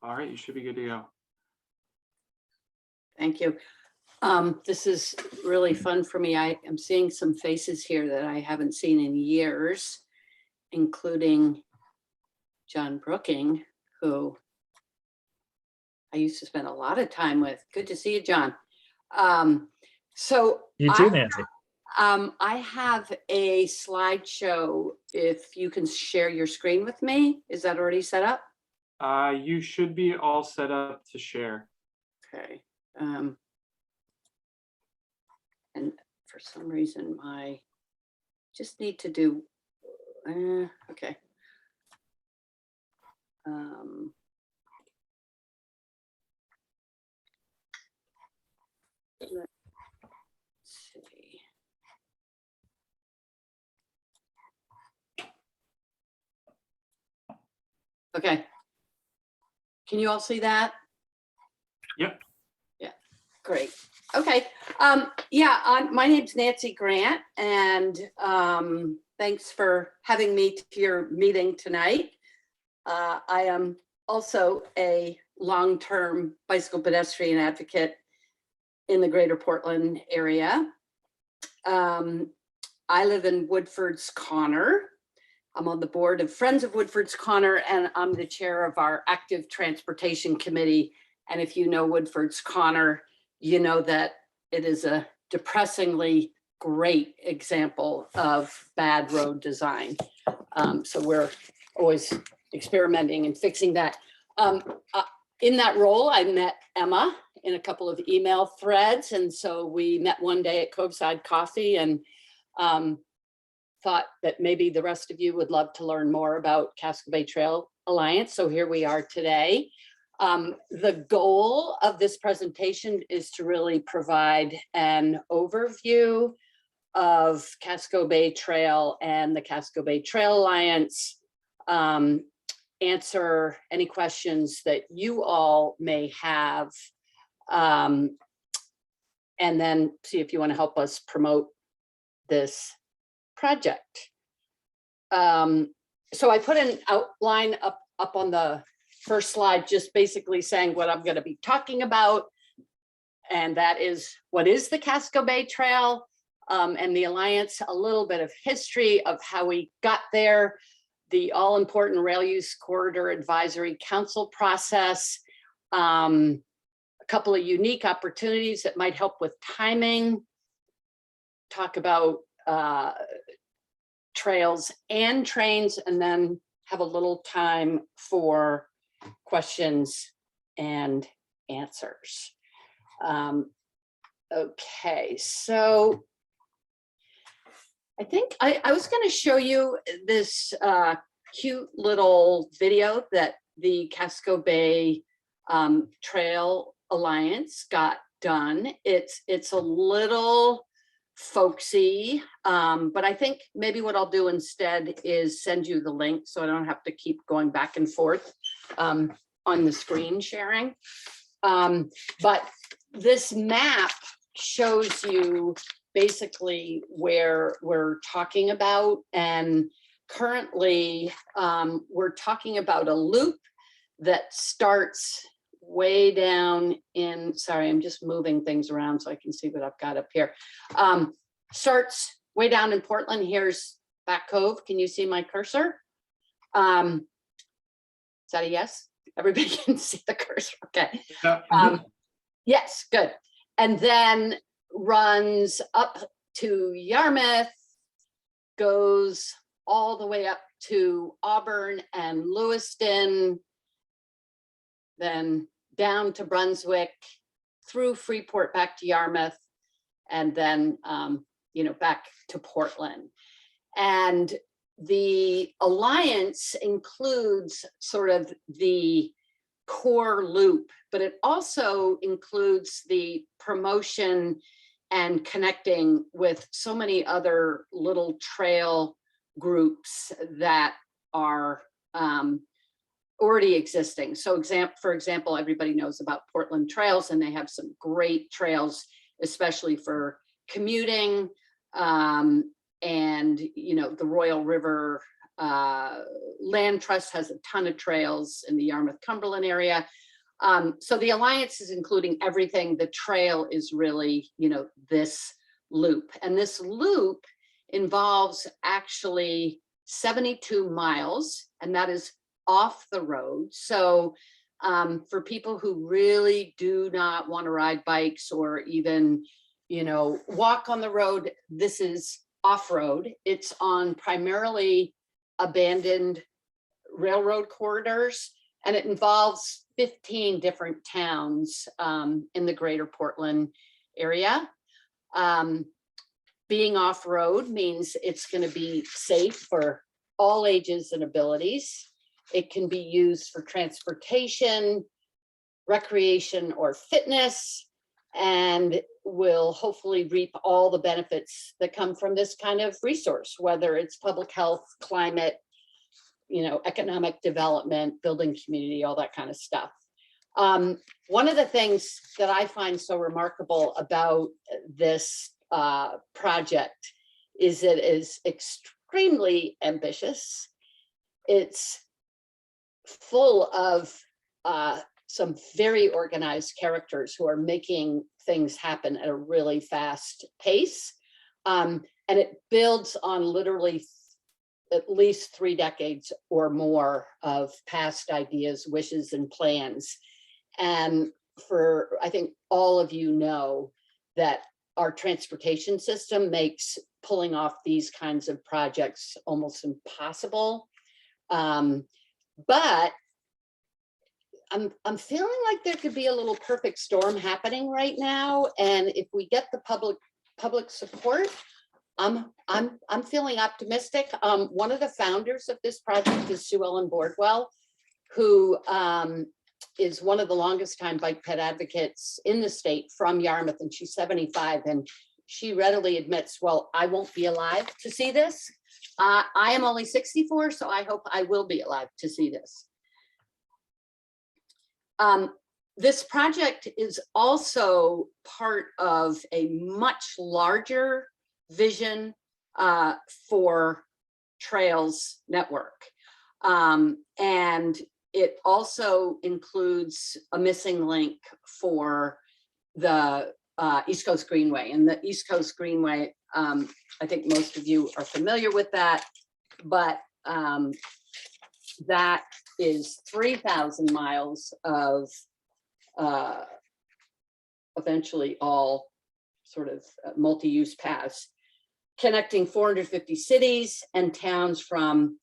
All right, you should be good to go. Thank you. This is really fun for me. I am seeing some faces here that I haven't seen in years, including John Brooking, who I used to spend a lot of time with. Good to see you, John. You too, Nancy. I have a slideshow. If you can share your screen with me, is that already set up? You should be all set up to share. Okay. And for some reason, I just need to do, okay. Let's see. Okay. Can you all see that? Yep. Yeah, great. Okay. My name's Nancy Grant, and thanks for having me to your meeting tonight. I am also a long-term bicycle pedestrian advocate in the greater Portland area. I live in Woodford's Corner. I'm on the board of Friends of Woodford's Corner, and I'm the chair of our active transportation committee. And if you know Woodford's Corner, you know that it is a depressingly great example of bad road design. So we're always experimenting and fixing that. In that role, I met Emma in a couple of email threads. And so we met one day at Coveside Coffee and thought that maybe the rest of you would love to learn more about Casco Bay Trail Alliance. So here we are today. The goal of this presentation is to really provide an overview of Casco Bay Trail and the Casco Bay Trail Alliance, answer any questions that you all may have, and then see if you want to help us promote this project. So I put an outline up on the first slide, just basically saying what I'm going to be talking about. And that is, what is the Casco Bay Trail and the Alliance, a little bit of history of how we got there, the all-important Rail Use Corridor Advisory Council process, a couple of unique opportunities that might help with timing, talk about trails and trains, and then have a little time for questions and answers. Okay, so I think I was going to show you this cute little video that the Casco Bay Trail Alliance got done. It's a little folksy, but I think maybe what I'll do instead is send you the link so I don't have to keep going back and forth on the screen sharing. But this map shows you basically where we're talking about, and currently we're talking about a loop that starts way down in, sorry, I'm just moving things around so I can see what I've got up here. Starts way down in Portland. Here's Back Cove. Can you see my cursor? Is that a yes? Everybody can see the cursor. Okay. Yes, good. And then runs up to Yarmouth, goes all the way up to Auburn and Lewiston, then down to Brunswick, through Freeport, back to Yarmouth, and then back to Portland. And the Alliance includes sort of the core loop, but it also includes the promotion and connecting with so many other little trail groups that are already existing. So for example, everybody knows about Portland Trails, and they have some great trails, especially for commuting, and the Royal River Land Trust has a ton of trails in the Yarmouth-Cumberland area. So the Alliance is including everything. The trail is really, this loop. And this loop involves actually 72 miles, and that is off the road. So for people who really do not want to ride bikes or even, walk on the road, this is off-road. It's on primarily abandoned railroad corridors, and it involves 15 different towns in the greater Portland area. Being off-road means it's going to be safe for all ages and abilities. It can be used for transportation, recreation, or fitness, and will hopefully reap all the benefits that come from this kind of resource, whether it's public health, climate, economic development, building community, all that kind of stuff. One of the things that I find so remarkable about this project is it is extremely ambitious. It's full of some very organized characters who are making things happen at a really fast pace. And it builds on literally at least 3 decades or more of past ideas, wishes, and plans. And I think all of you know that our transportation system makes pulling off these kinds of projects almost impossible. But I'm feeling like there could be a little perfect storm happening right now. And if we get the public support, I'm feeling optimistic. One of the founders of this project is Sue Ellen Bordwell, who is one of the longest time bike ped advocates in the state from Yarmouth, and she's 75, and she readily admits, well, I won't be alive to see this. I am only 64, so I hope I will be alive to see this. This project is also part of a much larger vision for Trails Network. And it also includes a missing link for the East Coast Greenway. And the East Coast Greenway, I think most of you are familiar with that, but that is 3,000 miles of eventually all sort of multi-use paths connecting 450 cities and towns from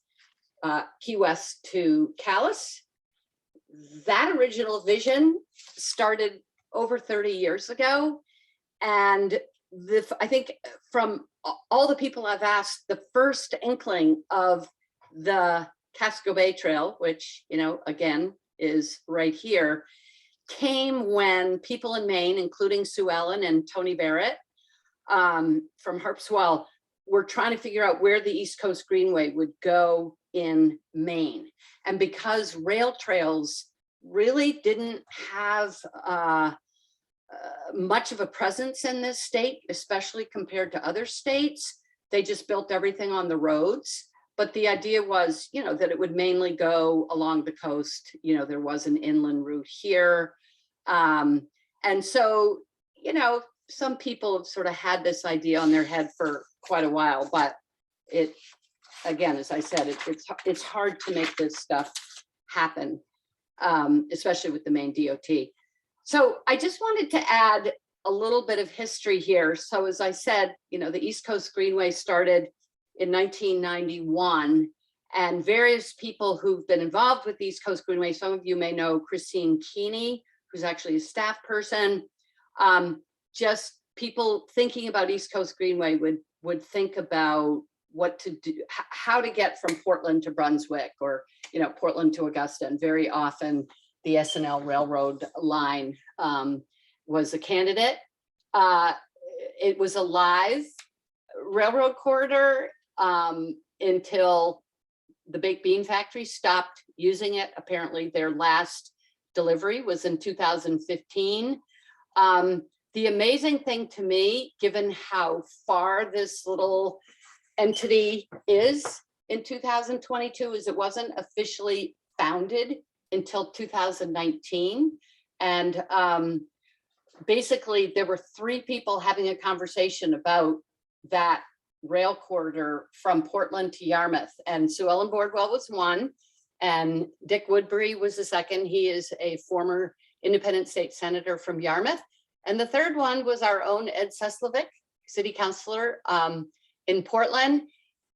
Key West to Calais. That original vision started over 30 years ago. And I think from all the people I've asked, the first inkling of the Casco Bay Trail, which, again, is right here, came when people in Maine, including Sue Ellen and Tony Barrett from Harpswell, were trying to figure out where the East Coast Greenway would go in Maine. And because rail trails really didn't have much of a presence in this state, especially compared to other states, they just built everything on the roads. But the idea was, that it would mainly go along the coast. There was an inland route here. And so, some people have sort of had this idea on their head for quite a while, but it, again, as I said, it's hard to make this stuff happen, especially with the Maine DOT. So I just wanted to add a little bit of history here. So as I said, the East Coast Greenway started in 1991, and various people who've been involved with the East Coast Greenway, some of you may know Christine Keeney, who's actually a staff person. Just people thinking about East Coast Greenway would think about what to do, how to get from Portland to Brunswick, or Portland to Augusta. And very often the S&L Railroad line was a candidate. It was a live railroad corridor until the baked bean factory stopped using it. Apparently their last delivery was in 2015. The amazing thing to me, given how far this little entity is in 2022 is it wasn't officially founded until 2019. And basically there were 3 people having a conversation about that rail corridor from Portland to Yarmouth. And Sue Ellen Bordwell was one, and Dick Woodbury was the second. He is a former independent state senator from Yarmouth. And the third one was our own Ed Seslovic, city councilor in Portland.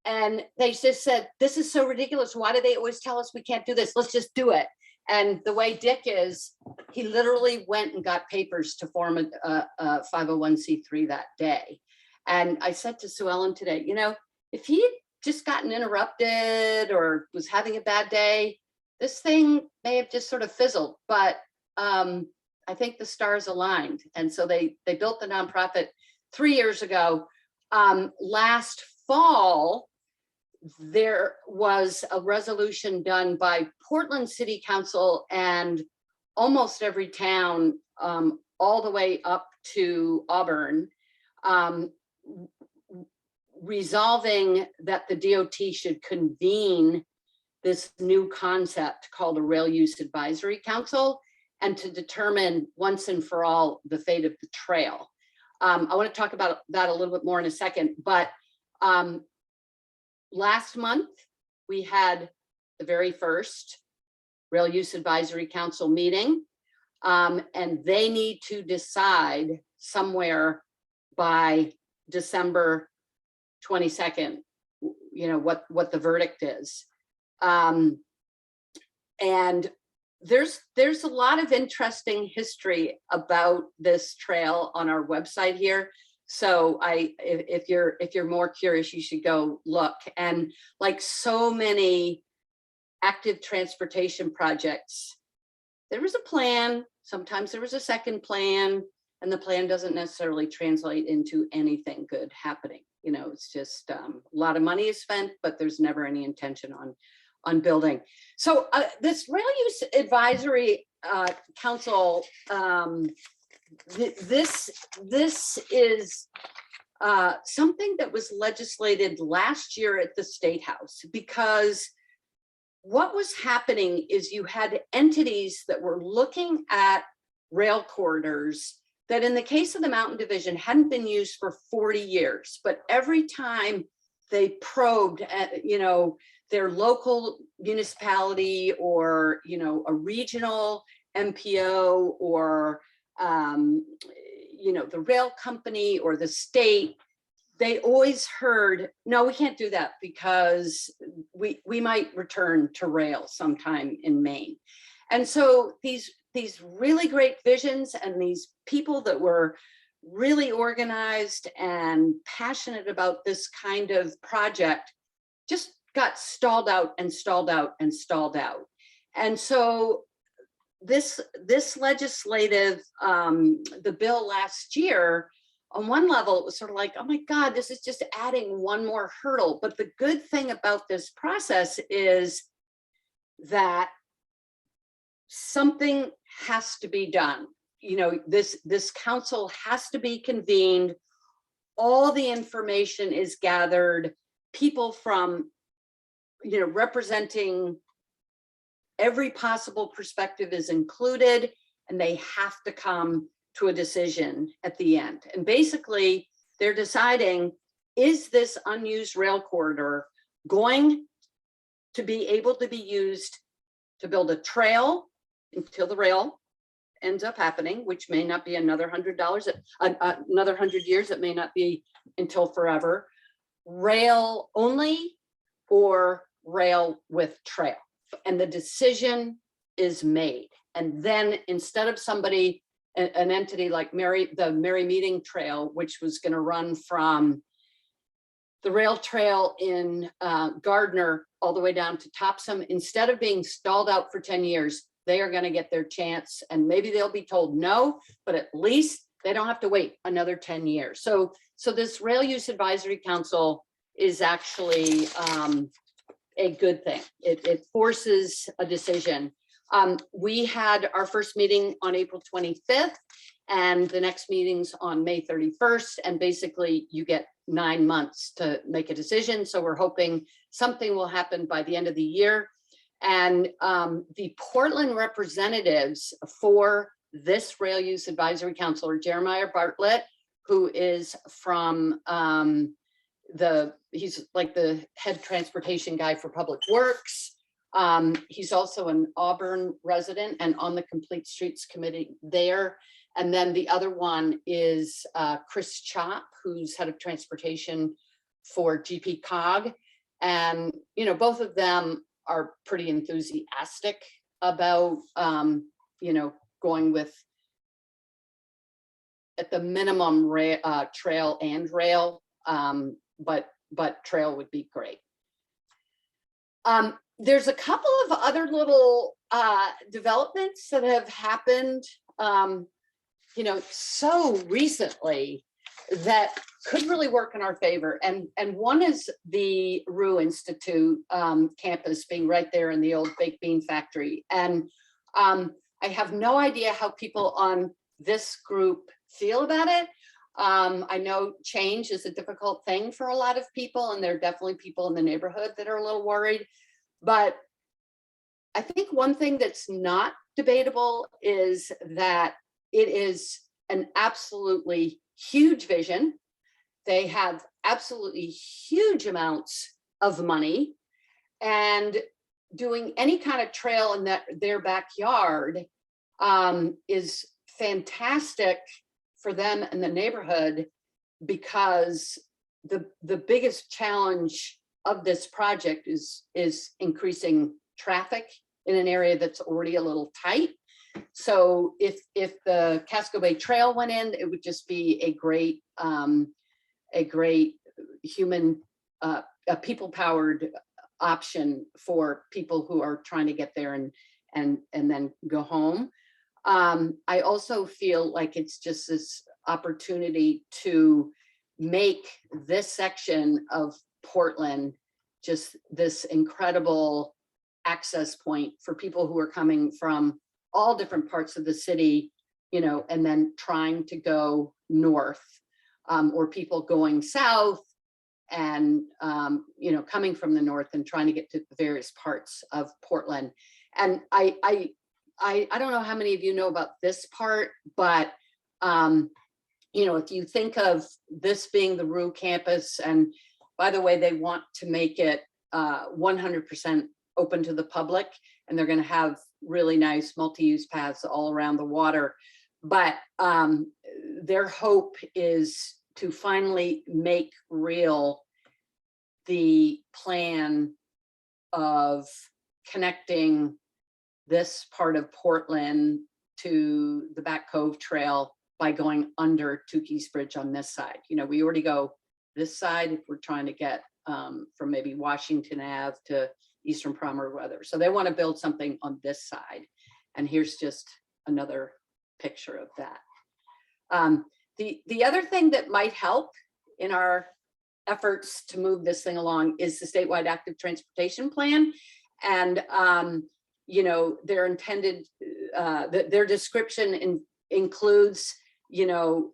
And they just said, this is so ridiculous. Why do they always tell us we can't do this? Let's just do it. And the way Dick is, he literally went and got papers to form a 501c3 that day. And I said to Sue Ellen today, you know, if he had just gotten interrupted or was having a bad day, this thing may have just sort of fizzled. But I think the stars aligned. And so they built the nonprofit 3 years ago. Last fall, there was a resolution done by Portland City Council and almost every town all the way up to Auburn, resolving that the DOT should convene this new concept called a Rail Use Advisory Council, and to determine once and for all the fate of the trail. I want to talk about that a little bit more in a second, but last month we had the very first Rail Use Advisory Council meeting, and they need to decide somewhere by December 22nd, you know, what the verdict is. And there's a lot of interesting history about this trail on our website here. So if you're more curious, you should go look. And like so many active transportation projects, there was a plan. Sometimes there was a second plan, and the plan doesn't necessarily translate into anything good happening. You know, it's just a lot of money is spent, but there's never any intention on building. So this Rail Use Advisory Council, this is something that was legislated last year at the State House, because what was happening is you had entities that were looking at rail corridors that in the case of the Mountain Division hadn't been used for 40 years, but every time they probed at, you know, their local municipality or, you know, a regional MPO or, you know, the rail company or the state, they always heard, no, we can't do that because we might return to rail sometime in Maine. And so these really great visions and these people that were really organized and passionate about this kind of project just got stalled out and stalled out and stalled out. And so this legislative, the bill last year, on one level, it was sort of like, oh my God, this is just adding one more hurdle. But the good thing about this process is that something has to be done. You know, this council has to be convened. All the information is gathered. People from, you know, representing every possible perspective is included, and they have to come to a decision at the end. And basically, they're deciding, is this unused rail corridor going to be able to be used to build a trail until the rail ends up happening, which may not be another $100, another 100 years, it may not be until forever, rail only or rail with trail. And the decision is made. And then instead of somebody, an entity like the Merry Meeting Trail, which was going to run from the rail trail in Gardner all the way down to Topsom, instead of being stalled out for 10 years, they are going to get their chance, and maybe they'll be told no, but at least they don't have to wait another 10 years. So this Rail Use Advisory Council is actually a good thing. It forces a decision. We had our first meeting on April 25th, and the next meeting's on May 31st. And basically you get 9 months to make a decision. So we're hoping something will happen by the end of the year. And the Portland representatives for this Rail Use Advisory Council are Jeremiah Bartlett, who is from he's like the head transportation guy for Public Works. He's also an Auburn resident and on the Complete Streets Committee there. And then the other one is Chris Chop, who's head of transportation for Pbpac. And, you know, both of them are pretty enthusiastic about, you know, going with, at the minimum, trail and rail, but trail would be great. There's a couple of other little developments that have happened, you know, so recently that could really work in our favor. And one is the Rue Institute campus being right there in the old baked bean factory. And I have no idea how people on this group feel about it. I know change is a difficult thing for a lot of people, and there are definitely people in the neighborhood that are a little worried. But I think one thing that's not debatable is that it is an absolutely huge vision. They have absolutely huge amounts of money, and doing any kind of trail in their backyard is fantastic for them and the neighborhood, because the biggest challenge of this project is increasing traffic in an area that's already a little tight. So if the Casco Bay Trail went in, it would just be a great human, a people-powered option for people who are trying to get there and then go home. I also feel like it's just this opportunity to make this section of Portland just this incredible access point for people who are coming from all different parts of the city, you know, and then trying to go north, or people going south and, you know, coming from the north and trying to get to the various parts of Portland. And I don't know how many of you know about this part, but, you know, if you think of this being the Rue campus, and by the way, they want to make it 100% open to the public, and they're going to have really nice multi-use paths all around the water. But their hope is to finally make real the plan of connecting this part of Portland to the Back Cove Trail by going under Tukey's Bridge on this side. You know, we already go this side if we're trying to get from maybe Washington Ave to Eastern Palmer Weather. So they want to build something on this side. And here's just another picture of that. The other thing that might help in our efforts to move this thing along is the statewide active transportation plan. And, you know, their intended, their description includes, you know,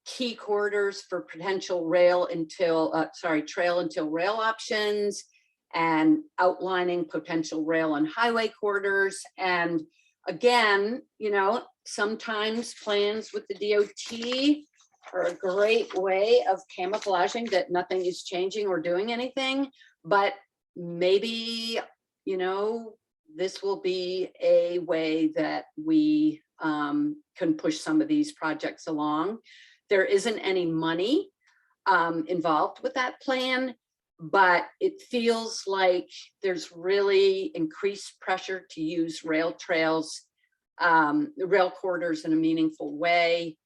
key corridors for potential trail until rail options, and outlining potential rail and highway corridors. And again, you know, sometimes plans with the DOT are a great way of camouflaging that nothing is changing or doing anything, but maybe, you know, this will be a way that we can push some of these projects along. There isn't any money involved with that plan, but it feels like there's really increased pressure to use rail trails, rail corridors in a meaningful way.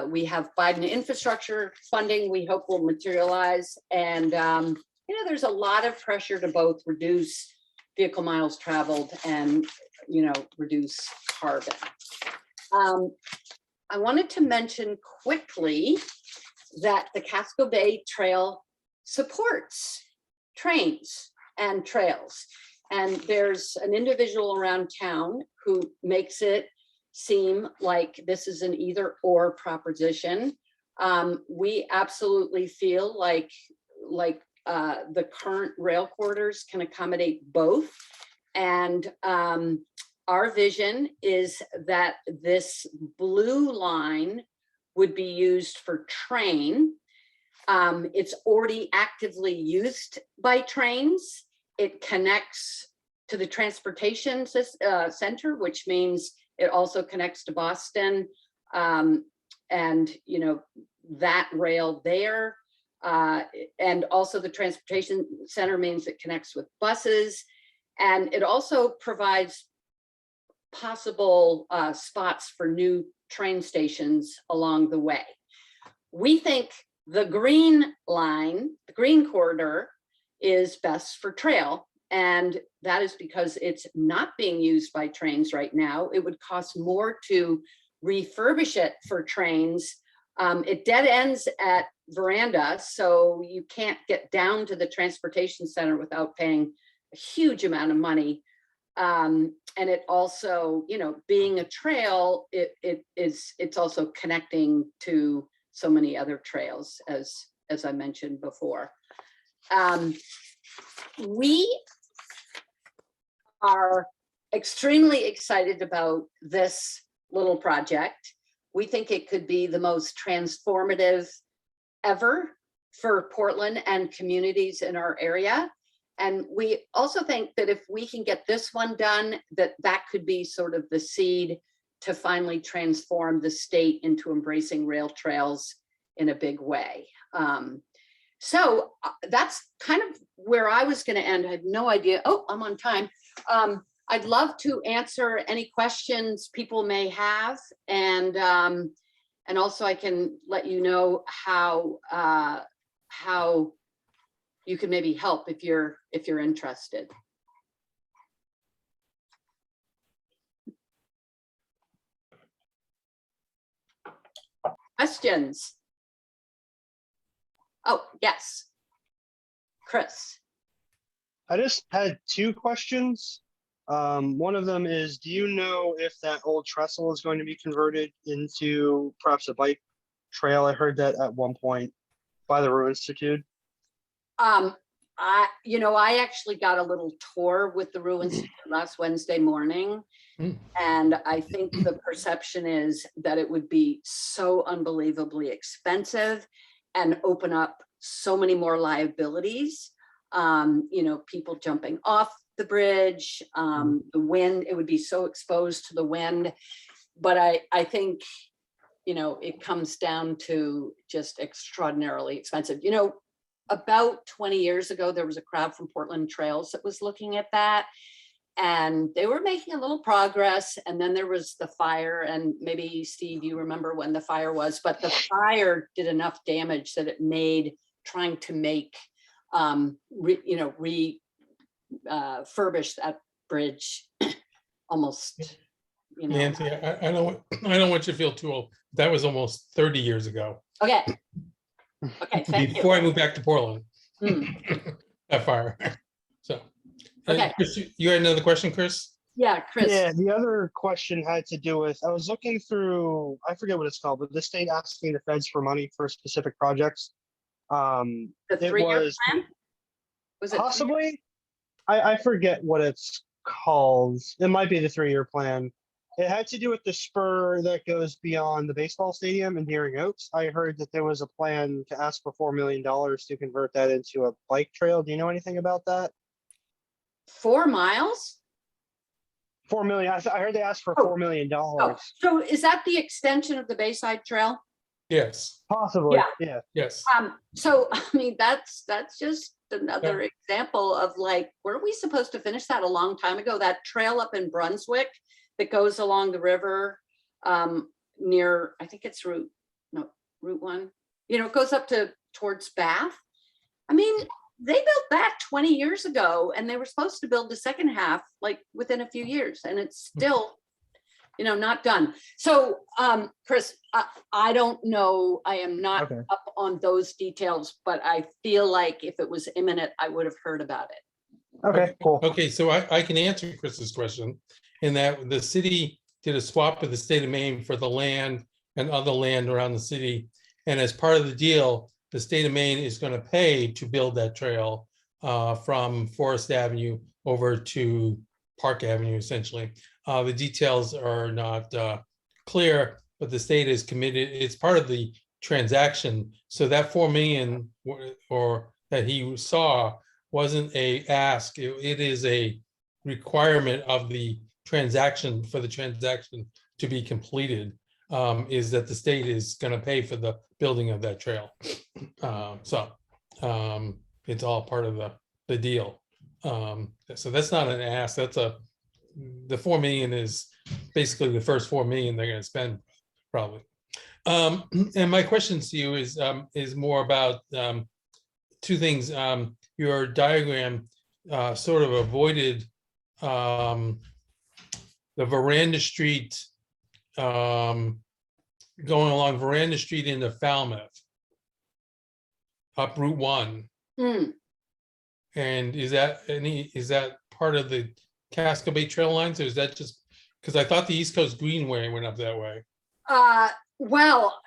We have Biden infrastructure funding we hope will materialize. And, you know, there's a lot of pressure to both reduce vehicle miles traveled and, you know, reduce carbon. I wanted to mention quickly that the Casco Bay Trail supports trains and trails. And there's an individual around town who makes it seem like this is an either or proposition. We absolutely feel like the current rail corridors can accommodate both. And our vision is that this blue line would be used for train. It's already actively used by trains. It connects to the transportation center, which means it also connects to Boston, and that rail there. And also the transportation center means it connects with buses, and it also provides possible spots for new train stations along the way. We think the green line, the green corridor, is best for trail. And that is because it's not being used by trains right now. It would cost more to refurbish it for trains. It dead ends at Veranda, so you can't get down to the transportation center without paying a huge amount of money. And it also, being a trail, it's also connecting to so many other trails, as I mentioned before. We are extremely excited about this little project. We think it could be the most transformative ever for Portland and communities in our area. And we also think that if we can get this one done, that could be sort of the seed to finally transform the state into embracing rail trails in a big way. So that's kind of where I was going to end. I have no idea. Oh, I'm on time. I'd love to answer any questions people may have, and also I can let you know how you can maybe help if you're interested. Questions? Oh, yes. Chris. I just had two questions. One of them is, do you know if that old trestle is going to be converted into perhaps a bike trail? I heard that at one point by the Row Institute. I actually got a little tour with the Row Institute last Wednesday morning. And I think the perception is that it would be so unbelievably expensive and open up so many more liabilities. People jumping off the bridge, the wind, it would be so exposed to the wind. But I think, it comes down to just extraordinarily expensive. About 20 years ago, there was a crowd from Portland Trails that was looking at that. And they were making a little progress, and then there was the fire, and maybe Steve, you remember when the fire was, but the fire did enough damage that it made trying to make, refurbish that bridge almost, Nancy, I don't want you to feel too old. That was almost 30 years ago. Okay. Okay, thank you. Before I moved back to Portland. That fire. So. Okay. Chris, you had another question, Chris? Yeah, Chris. Yeah, the other question had to do with, I was looking through, I forget what it's called, but the state asking the feds for money for specific projects. The 3-year plan? Was it possibly? I forget what it's called. It might be the 3-year plan. It had to do with the spur that goes beyond the baseball stadium in Deering Oaks. I heard that there was a plan to ask for $4 million to convert that into a bike trail. Do you know anything about that? 4 miles? 4 million. I heard they asked for $4 million. Oh, so is that the extension of the Bayside Trail? Yes. Possibly. Yeah. Yes. So I mean, that's just another example of like, were we supposed to finish that a long time ago? That trail up in Brunswick that goes along the river near, I think it's Route 1. It goes up towards Bath. I mean, they built that 20 years ago, and they were supposed to build the second half like within a few years, and it's still, not done. So, Chris, I don't know. I am not up on those details, but I feel like if it was imminent, I would have heard about it. Okay, cool. Okay, so I can answer Chris's question in that the city did a swap with the state of Maine for the land and other land around the city. And as part of the deal, the state of Maine is going to pay to build that trail from Forest Avenue over to Park Avenue, essentially. The details are not clear, but the state is committed. It's part of the transaction. So that 4 million or that he saw wasn't a ask. It is a requirement of the transaction for the transaction to be completed. Is that the state is going to pay for the building of that trail. It's all part of the deal. So that's not an ask. The 4 million is basically the first 4 million they're going to spend probably. And my question to you is more about two things. Your diagram sort of avoided the Veranda Street, going along Veranda Street into Falmouth, up Route 1. Mm. And is that part of the Casco Bay Trail lines, or is that just because I thought the East Coast Greenway went up that way? Well,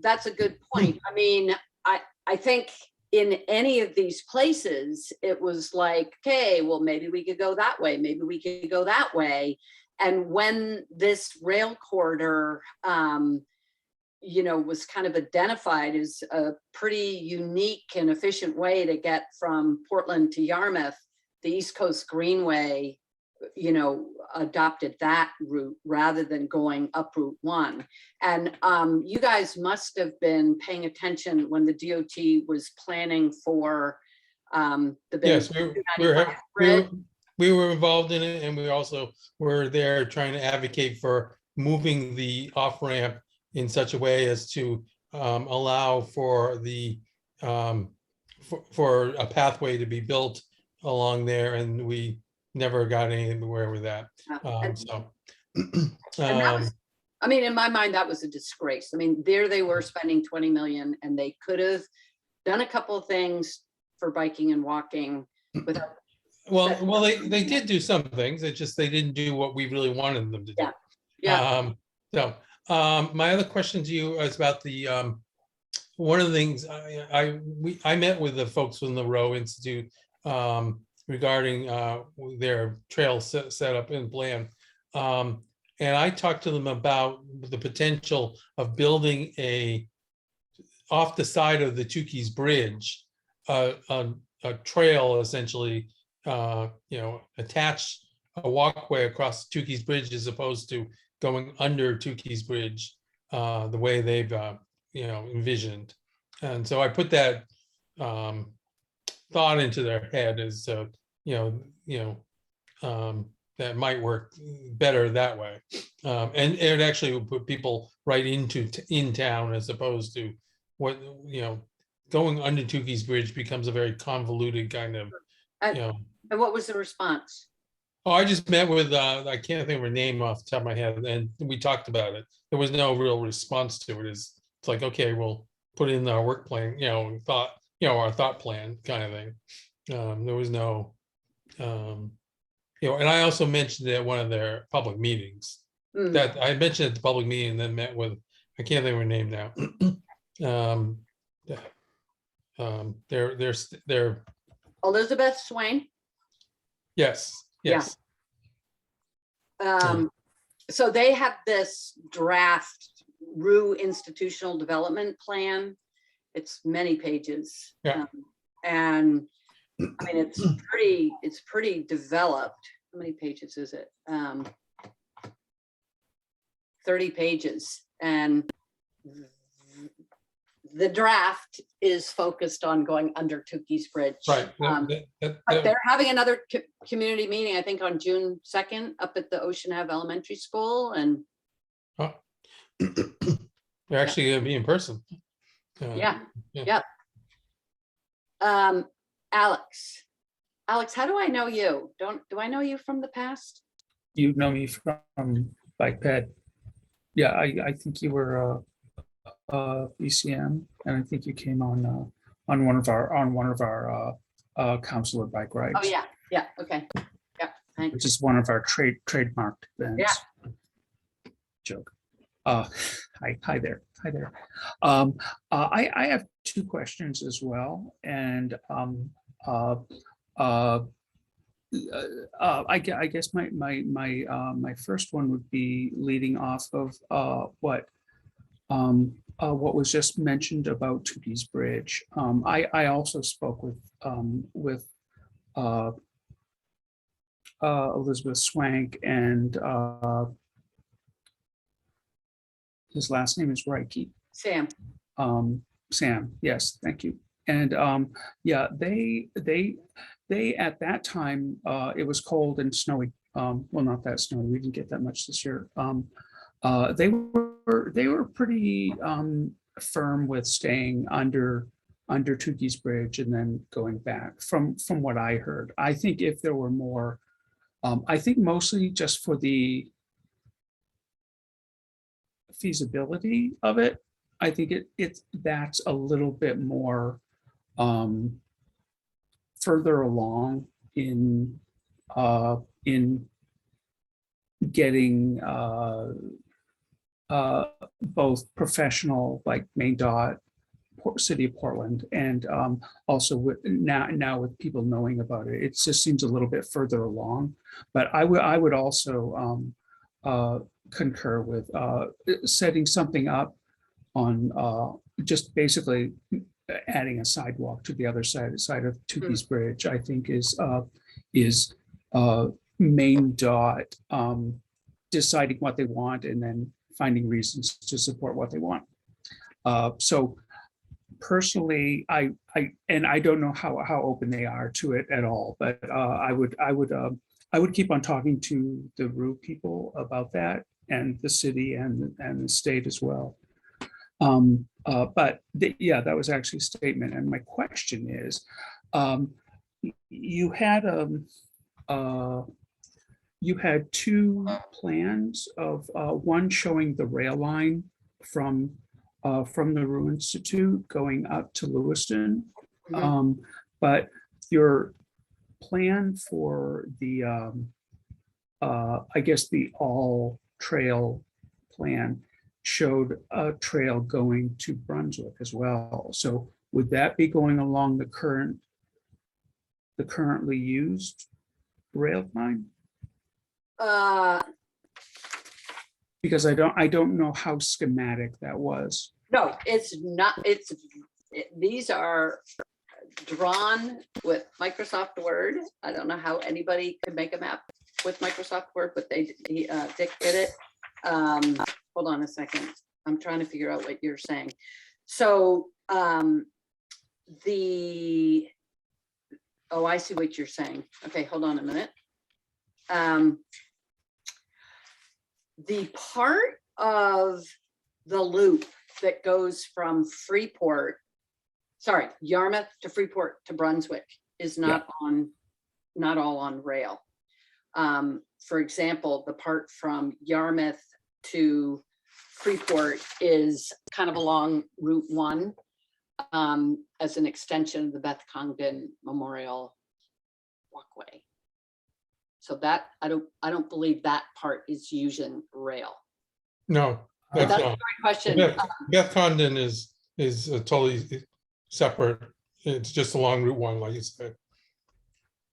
that's a good point. I mean, I think in any of these places, it was like, okay, well, maybe we could go that way. Maybe we could go that way. And when this rail corridor, was kind of identified as a pretty unique and efficient way to get from Portland to Yarmouth, the East Coast Greenway, adopted that route rather than going up Route 1. And you guys must have been paying attention when the DOT was planning for the Yes, big 295 bridge. we were involved in it, and we also were there trying to advocate for moving the off-ramp in such a way as to allow for the for a pathway to be built along there, and we never got anywhere with that. And that was, I mean, in my mind, that was a disgrace. I mean, there they were spending 20 million, and they could have done a couple of things for biking and walking without. Well, they did do some things. It's just they didn't do what we really wanted them to do. Yeah. My other question to you is about the one of the things I met with the folks from the Row Institute regarding their trail set up and plan. And I talked to them about the potential of building off the side of the Tukey's Bridge, a trail essentially, attach a walkway across Tukey's Bridge as opposed to going under Tukey's Bridge the way they've envisioned. And so I put that thought into their head as that might work better that way, and it actually would put people right in town as opposed to what going under Tukey's Bridge becomes a very convoluted kind of And what was the response? Oh, I just met with I can't think of her name off the top of my head, and we talked about it. There was no real response to it. It's like, okay, we'll put it in our work plan, our thought plan kind of thing. There was no, and I also mentioned it at one of their public meetings. That I mentioned at the public meeting and then met with, I can't think of her name now. They're Elizabeth Swain. Yes. So they have this draft Rue institutional development plan. It's many pages. Yeah. And I mean, it's pretty developed. How many pages is it? 30 pages. And the draft is focused on going under Tukey's Bridge. Right. But they're having another community meeting, I think on June 2nd up at the Ocean Ave Elementary School. And they're actually going to be in person. yeah. Alex, how do I know you? Do I know you from the past? You know me from Pbpac. Yeah, I think you were ECM, and I think you came on one of our counselor bike rides. Oh Yeah, okay. Yeah, thanks. which is one of our trademarked events. Joke. Hi there. I have two questions as well, and I guess my first one would be leading off of what was just mentioned about Tukey's Bridge. I also spoke with Elizabeth Swank, and his last name is Reiki. Sam, Sam, yes, thank you. And yeah, they at that time, it was cold and snowy. Well, not that snowy, we didn't get that much this year. They were pretty firm with staying under Tukey's Bridge and then going back from what I heard. I think if there were more, I think mostly just for the feasibility of it, I think that's a little bit more further along in getting both professional, like Maine Dot, City of Portland, and also now with people knowing about it, it just seems a little bit further along. But I would also concur with setting something up on just basically adding a sidewalk to the other side of Tukey's Bridge. I think is Maine Dot deciding what they want and then finding reasons to support what they want. So personally, I don't know how open they are to it at all, but I would keep on talking to the Rue people about that, and the city and the state as well. But yeah, that was actually a statement. And my question is, you had two plans of one showing the rail line from the Rue Institute going up to Lewiston. But your plan for the I guess the all trail plan showed a trail going to Brunswick as well. So would that be going along the currently used rail line? Because I don't know how schematic that was. no, it's not, these are drawn with Microsoft Word. I don't know how anybody could make a map with Microsoft Word, but Dick did it. Hold on a second. I'm trying to figure out what you're saying. So oh, I see what you're saying. Okay, hold on a minute. The part of the loop that goes from Yarmouth to Freeport to Brunswick is not all on rail. For example, the part from Yarmouth to Freeport is kind of along Route 1 as an extension of the Beth Congdon Memorial Walkway. So that I don't believe that part is using rail. No, But that's that's a not. great question. Beth Condon is totally separate. It's just along Route 1, like you said.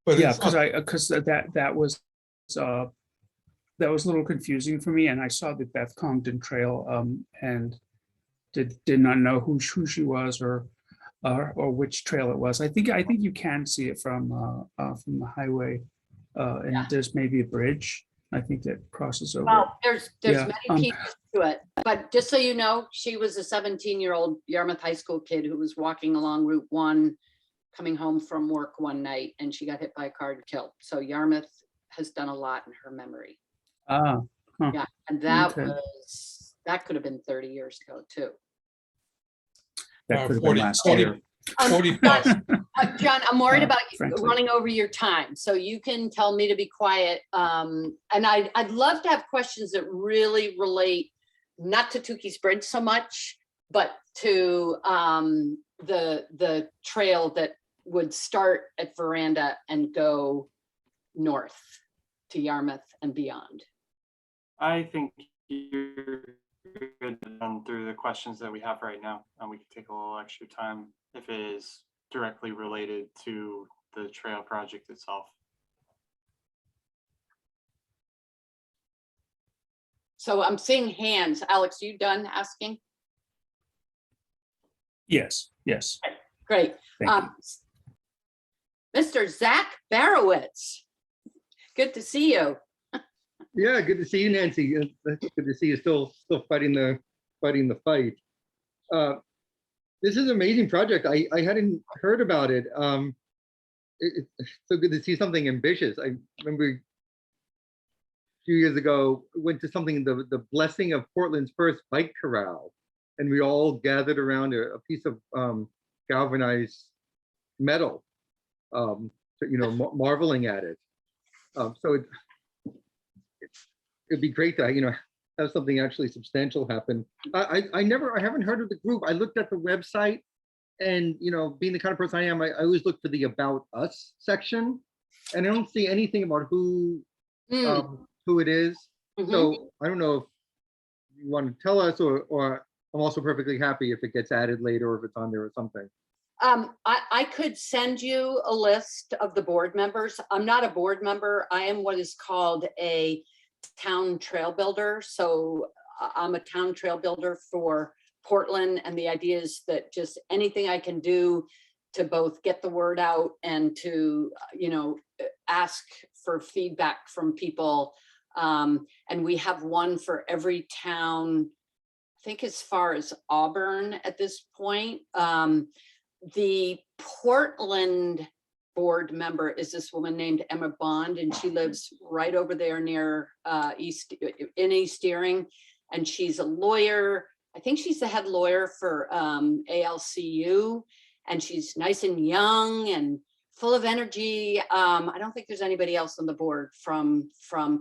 But Yeah, it's because that was a little confusing for me, and I saw the Beth Congdon Trail and did not know who she was or which trail it was. I think you can see it from the highway, and there's maybe a bridge, I think, that crosses over. Well, there's Yeah, many pieces to it, but just so you know, she was a 17-year-old Yarmouth High School kid who was walking along Route 1, coming home from work one night, and she got hit by a car and killed. So Yarmouth has done a lot in her memory. Huh. Yeah, and that Okay. could have been 30 years ago too. That could have been last year. 40 plus. John, I'm worried about you frankly. running over your time, so you can tell me to be quiet. And I'd love to have questions that really relate not to Tukey's Bridge so much, but to the trail that would start at Veranda and go north to Yarmouth and beyond. I think you're good through the questions that we have right now. We can take a little extra time if it is directly related to the trail project itself. So I'm seeing hands. Alex, you done asking? Yes, yes. Great. Thank you. Mr. Zach Barowitz, good to see you. Yeah, good to see you, Nancy. Good to see you still fighting the fight. This is an amazing project. I hadn't heard about it. It's so good to see something ambitious. I remember a few years ago, went to something, the blessing of Portland's first bike corral, and we all gathered around a piece of galvanized metal, marveling at it. So it'd be great to have something actually substantial happen. I haven't heard of the group. I looked at the website, and being the kind of person I am, I always look for the About Us section, and I don't see anything about who it is. So I don't know if you want to tell us, or I'm also perfectly happy if it gets added later or if it's on there or something. I could send you a list of the board members. I'm not a board member. I am what is called a town trail builder. So I'm a town trail builder for Portland. And the idea is that just anything I can do to both get the word out and to, ask for feedback from people. And we have one for every town, I think as far as Auburn at this point. The Portland board member is this woman named Emma Bond, and she lives right over there near East Earring, and she's a lawyer. I think she's the head lawyer for ALCU, and she's nice and young and full of energy. I don't think there's anybody else on the board from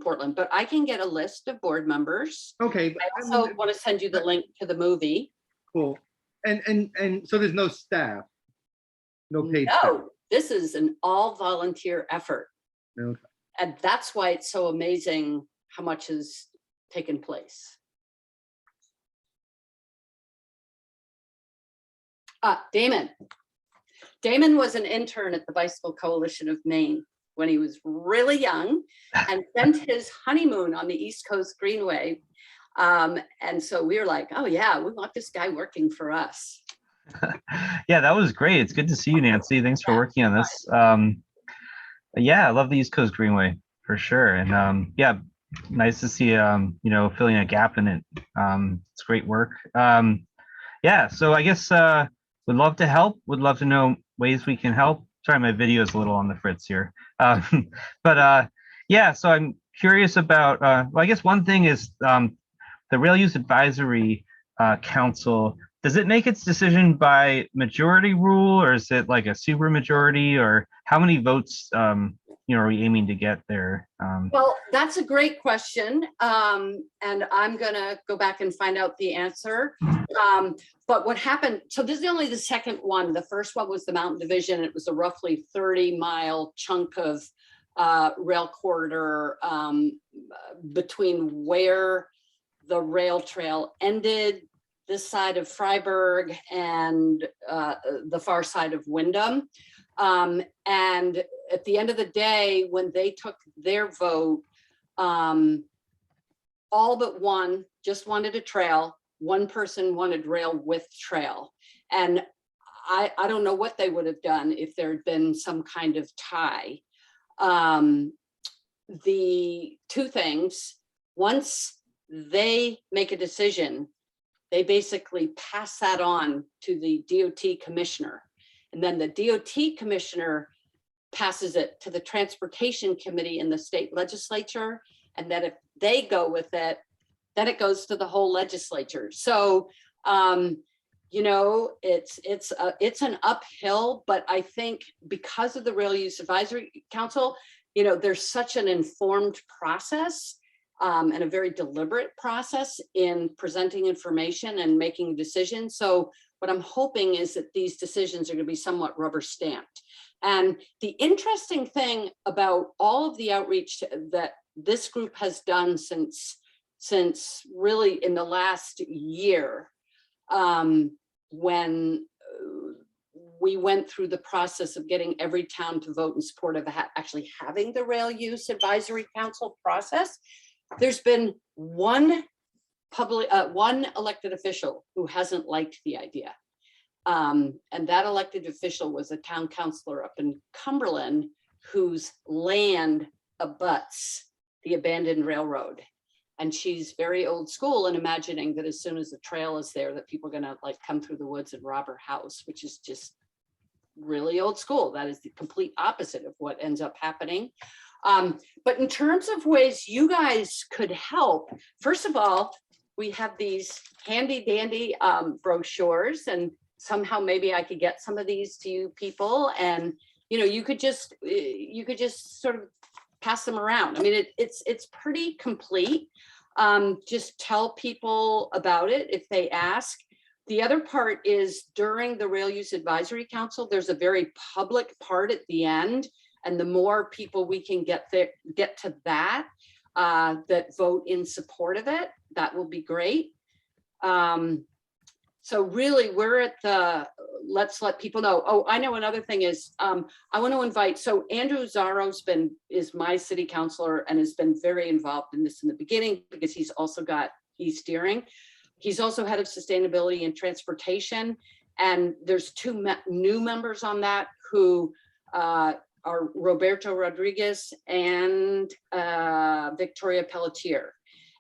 Portland, but I can get a list of board members. Okay. I also want to send you the link to the movie. Cool. And so there's no staff, no paid staff. No, this is an all volunteer effort. Okay. And that's why it's so amazing how much has taken place. Damon. Damon was an intern at the Bicycle Coalition of Maine when he was really young and spent his honeymoon on the East Coast Greenway. And so we were like, oh yeah, we want this guy working for us. Yeah, that was great. It's good to see you, Nancy. Thanks for working on this. Yeah, I love the East Coast Greenway for sure. And yeah, nice to see, filling a gap in it. It's great work. Yeah, so I guess would love to help. Would love to know ways we can help. Sorry, my video is a little on the fritz here. Yeah, so I'm curious about, well, I guess one thing is the Rail Use Advisory Council. Does it make its decision by majority rule, or is it like a super majority, or how many votes are we aiming to get there? Well, that's a great question. And I'm gonna go back and find out the answer. But what happened, so this is only the second one. The first one was the Mountain Division. It was a roughly 30-mile chunk of rail corridor between where the rail trail ended, this side of Freiburg, and the far side of Wyndham. And at the end of the day, when they took their vote, all but one just wanted a trail. One person wanted rail with trail. And I don't know what they would have done if there had been some kind of tie. The two things, once they make a decision, they basically pass that on to the DOT commissioner. And then the DOT commissioner passes it to the transportation committee in the state legislature. And then if they go with it, then it goes to the whole legislature. So, it's an uphill, but I think because of the Rail Use Advisory Council, there's such an informed process and a very deliberate process in presenting information and making decisions. So what I'm hoping is that these decisions are going to be somewhat rubber stamped. And the interesting thing about all of the outreach that this group has done since really in the last year, when we went through the process of getting every town to vote in support of actually having the Rail Use Advisory Council process, there's been one elected official who hasn't liked the idea. And that elected official was a town councilor up in Cumberland whose land abuts the abandoned railroad. And she's very old school in imagining that as soon as the trail is there, that people are gonna like come through the woods and rob her house, which is just really old school. That is the complete opposite of what ends up happening. But in terms of ways you guys could help, first of all, we have these handy dandy brochures, and somehow maybe I could get some of these to you people, and you could just sort of pass them around. I mean, it's pretty complete. Just tell people about it if they ask. The other part is during the Rail Use Advisory Council, there's a very public part at the end, and the more people we can get to that vote in support of it, that will be great. So really we're at the, let's let people know. Oh, I know another thing is, I want to invite, so Andrew Zaro's is my city councilor and has been very involved in this in the beginning because he's also got East Steering. He's also head of sustainability and transportation. And there's two new members on that who are Roberto Rodriguez and Victoria Pelletier.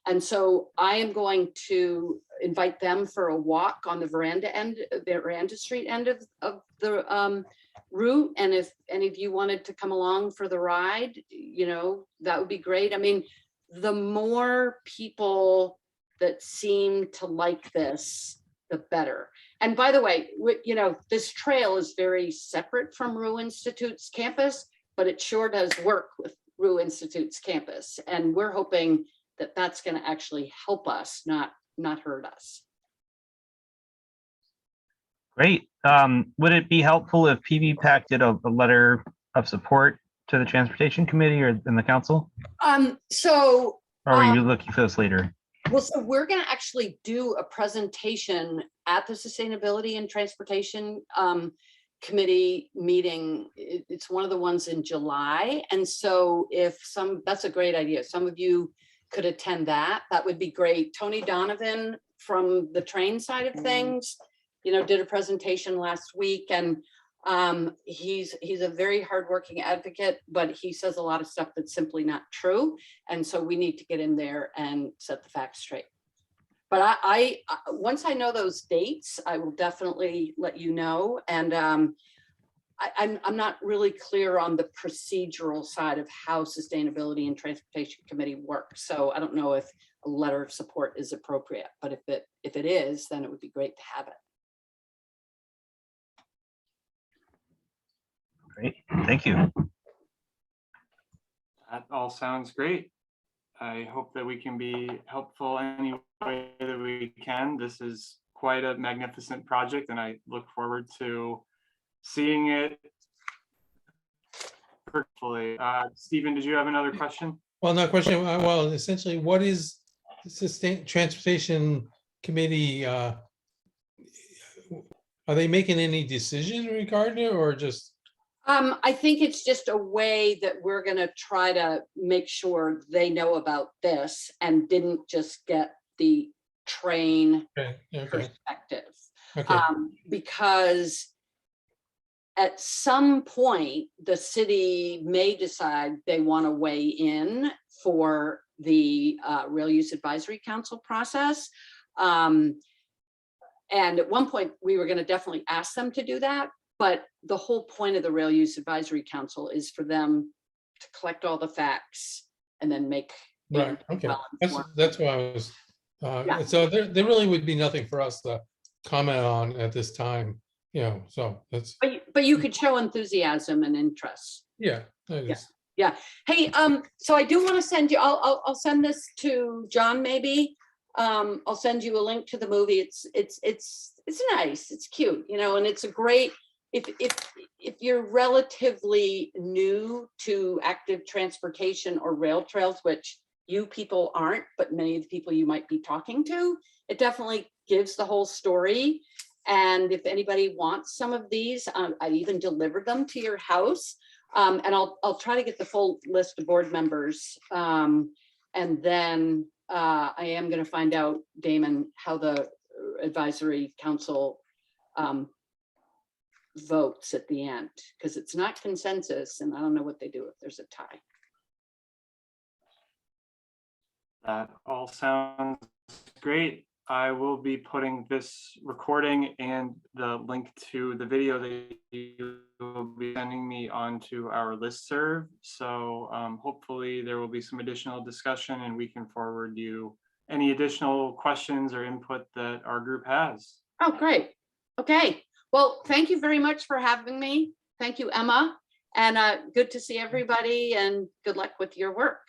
And so I am going to invite them for a walk on the Veranda Street end of the route. And if any of you wanted to come along for the ride, that would be great. I mean, the more people that seem to like this, the better. And by the way, this trail is very separate from Rue Institute's campus, but it sure does work with Rue Institute's campus. And we're hoping that that's going to actually help us, not hurt us. Great. Would it be helpful if Pbpac did a letter of support to the Transportation Committee or in the council? So. Or are you looking for this later? Well, so we're going to actually do a presentation at the Sustainability and Transportation Committee meeting. It's one of the ones in July. And so that's a great idea. Some of you could attend that. That would be great. Tony Donovan from the train side of things, did a presentation last week, and he's a very hardworking advocate, but he says a lot of stuff that's simply not true. And so we need to get in there and set the facts straight. But I once I know those dates, I will definitely let you know. And I'm not really clear on the procedural side of how Sustainability and Transportation Committee works. So I don't know if a letter of support is appropriate, but if it is, then it would be great to have it. Great, thank you. That all sounds great. I hope that we can be helpful any way that we can. This is quite a magnificent project, and I look forward to seeing it. Hopefully. Stephen, did you have another question? Well, no question. Well, essentially, what is the Transportation Committee? Are they making any decision regarding it, or just? I think it's just a way that we're going to try to make sure they know about this and didn't just get the train perspective. Okay. Because at some point, the city may decide they want to weigh in for the Rail Use Advisory Council process. And at one point, we were going to definitely ask them to do that. But the whole point of the Rail Use Advisory Council is for them to collect all the facts and then make. Right. Okay. That's why I was. Yeah. So there really would be nothing for us to comment on at this time. So that's. But you could show enthusiasm and interest. Yeah. Yeah. Hey, so I do want to send you. I'll send this to John maybe. I'll send you a link to the movie. It's nice. It's cute, you know, and it's a great, if you're relatively new to active transportation or rail trails, which you people aren't, but many of the people you might be talking to, it definitely gives the whole story. And if anybody wants some of these, I even delivered them to your house. And I'll try to get the full list of board members. And then I am going to find out, Damon, how the advisory council votes at the end, because it's not consensus, and I don't know what they do if there's a tie. That all sounds great. I will be putting this recording and the link to the video that you will be sending me onto our listserv. So hopefully there will be some additional discussion and we can forward you any additional questions or input that our group has. Oh, great. Okay. Well, thank you very much for having me. Thank you, Emma. And good to see everybody and good luck with your work.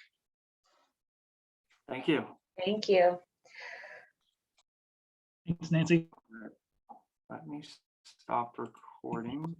Thank you. Thank you. Thanks, Nancy. Let me stop recording.